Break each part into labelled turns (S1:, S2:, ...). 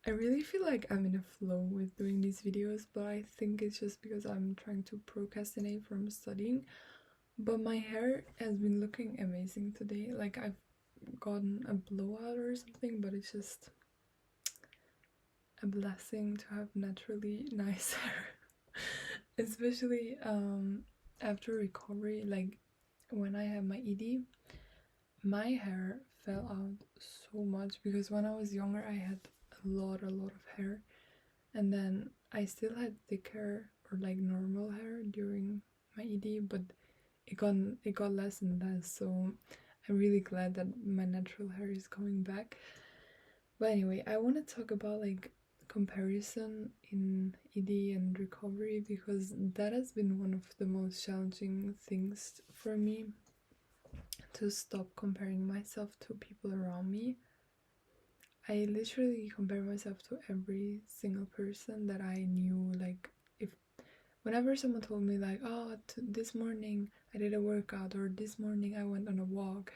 S1: I really feel like I'm in a flow with doing these videos, but I think it's just because I'm trying to procrastinate from studying. But my hair has been looking amazing today. Like I've gotten a blowout or something, but it's just a blessing to have naturally nice hair. Especially after recovery, like when I had my ED, my hair fell out so much because when I was younger I had a lot of hair, and then I still had thick hair or like normal hair during my ED, but it got less and less. So I'm really glad that my natural hair is coming back. But anyway, I want to talk about like comparison in ED and recovery because that has been one of the most challenging things for me, to stop comparing myself to people around me. I literally compare myself to every single person that I knew. Like, if whenever someone told me, like, oh, this morning I did a workout, or this morning I went on a walk,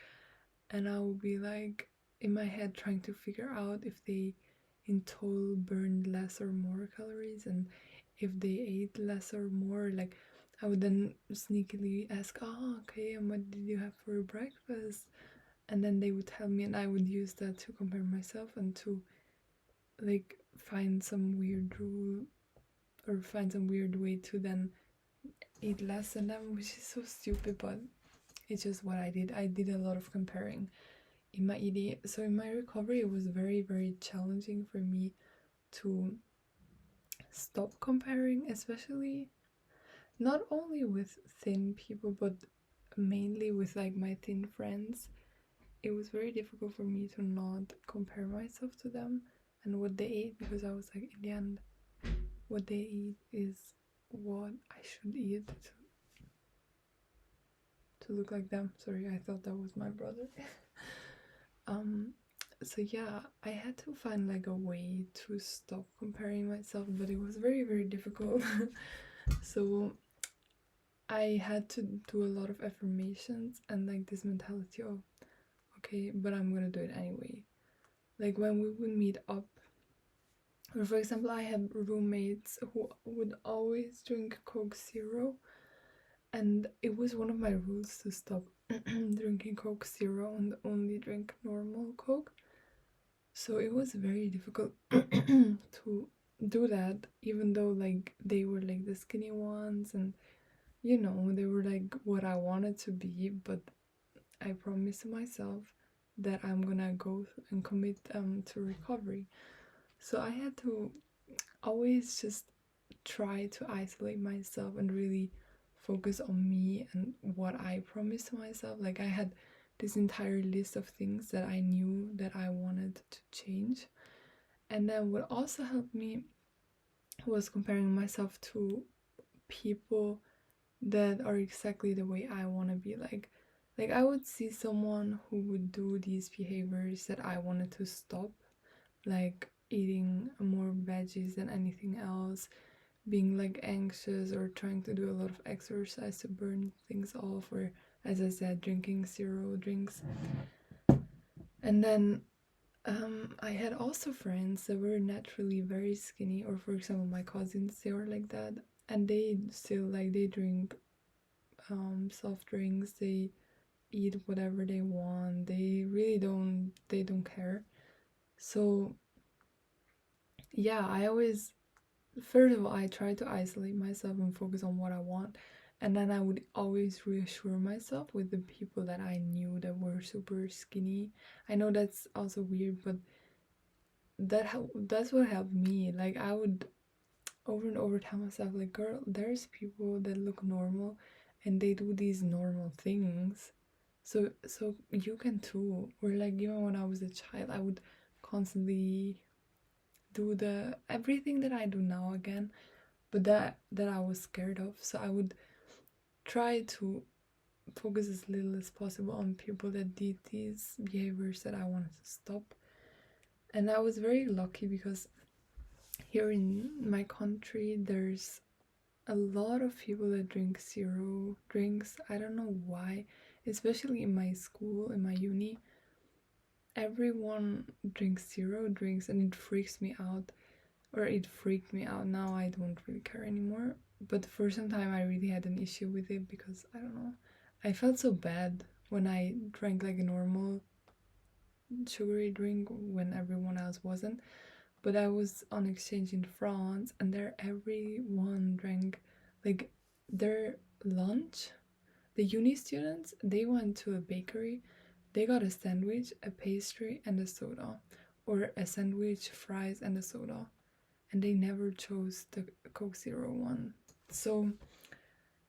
S1: and I would be like in my head trying to figure out if they in total burned less or more calories, and if they ate less or more. Like, I would then sneakily ask, oh, okay, and what did you have for breakfast? And then they would tell me, and I would use that to compare myself and to like find some weird rule or find some weird way to then eat less than them, which is so stupid, but it's just what I did. I did a lot of comparing in my ED. So in my recovery, it was very, very challenging for me to stop comparing, especially not only with thin people, but mainly with like my thin friends. It was very difficult for me to not compare myself to them and what they ate, because I was like, in the end, what they eat is what I should eat to look like them. Sorry, I thought that was my brother. um so yeah, I had to find like a way to stop comparing myself, but it was very, very difficult. So I had to do a lot of affirmations and like this mentality of, okay, but I'm gonna do it anyway. Like when we would meet up, or for example, I had roommates who would always drink Coke Zero, and it was one of my rules to stop drinking Coke Zero and only drink normal Coke. So it was very difficult to do that, even though like they were like the skinny ones, and they were like what I wanted to be, but I promised myself that I'm gonna go and commit to recovery. So I had to always just try to isolate myself and really focus on me and what I promised to myself. Like, I had this entire list of things that I knew that I wanted to change. And then what also helped me was comparing myself to people that are exactly the way I want to be. Like I would see someone who would do these behaviors that I wanted to stop, like eating more veggies than anything else, being like anxious or trying to do a lot of exercise to burn things off, or as I said, drinking zero drinks. And then I had also friends that were naturally very skinny, or for example my cousins, they were like that, and they still like they drink soft drinks, they eat whatever they want, they don't care. So yeah, I always, first of all, I try to isolate myself and focus on what I want. And then I would always reassure myself with the people that I knew that were super skinny. I know that's also weird, but that's what helped me. Like, I would over and over tell myself, like, girl, there's people that look normal and they do these normal things. So you can too. Or like, even when I was a child, I would constantly do the everything that I do now again, but that I was scared of. So I would try to focus as little as possible on people that did these behaviors that I wanted to stop. And I was very lucky because here in my country there's a lot of people that drink zero drinks. I don't know why, especially in my school, in my uni. everyone drinks zero drinks and it freaks me out, or it freaked me out. Now I don't really care anymore, but for some time I really had an issue with it because I don't know, I felt so bad when I drank like a normal sugary drink when everyone else wasn't. But I was on exchange in France, and there everyone drank like their lunch. The uni students, they went to a bakery, they got a sandwich, a pastry, and a soda, or a sandwich, fries, and a soda, and they never chose the Coke Zero one. So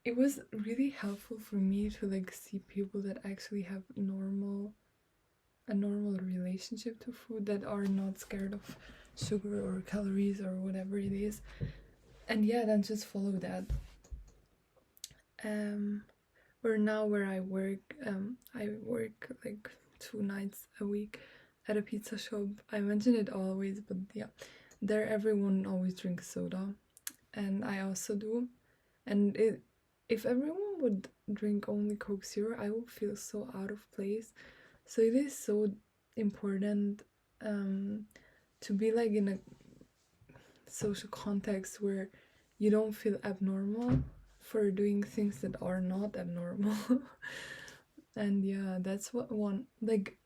S1: it was really helpful for me to like see people that actually have a normal relationship to food, that are not scared of sugar or calories or whatever it is, and yeah, then just follow that. Where now where I work like 2 nights a week at a pizza shop. I mention it always, but yeah, there everyone always drinks soda, and I also do. And if everyone would drink only Coke Zero, I would feel so out of place. So it is so important to be like in a social context where you don't feel abnormal for doing things that are not abnormal. And yeah, that's what one, like,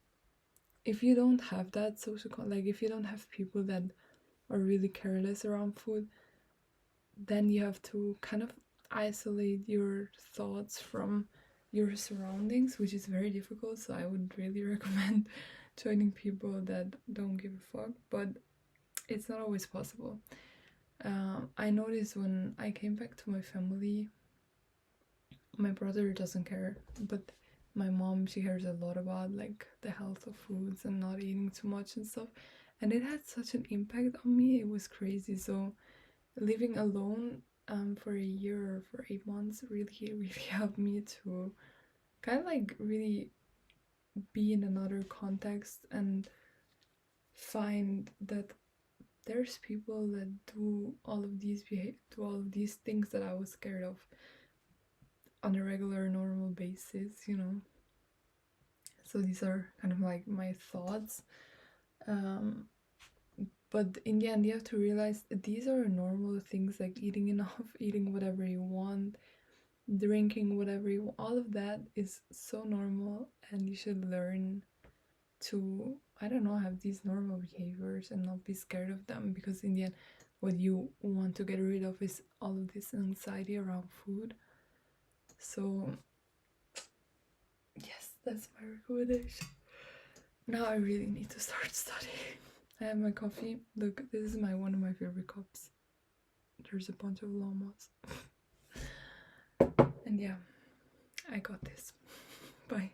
S1: if you don't have that like if you don't have people that are really careless around food, then you have to kind of isolate your thoughts from your surroundings, which is very difficult. So I would really recommend joining people that don't give a fuck, but it's not always possible. I noticed when I came back to my family, my brother doesn't care, but my mom, she cares a lot about like the health of foods and not eating too much and stuff, and it had such an impact on me. It was crazy. So living alone for a year or for 8 months really helped me to kind of like really be in another context and find that there's people that do all of these things that I was scared of on a regular normal basis, you know. So these are kind of like my thoughts, but in the end you have to realize that these are normal things, like eating enough, eating whatever you want, drinking whatever you want. All of that is so normal, and you should learn to, I don't know, have these normal behaviors and not be scared of them, because in the end what you want to get rid of is all of this anxiety around food. So yes, that's my recommendation. Now I really need to start studying. I have my coffee. Look, this is one of my favorite cups. There's a bunch of llamas. And yeah, I got this. Bye.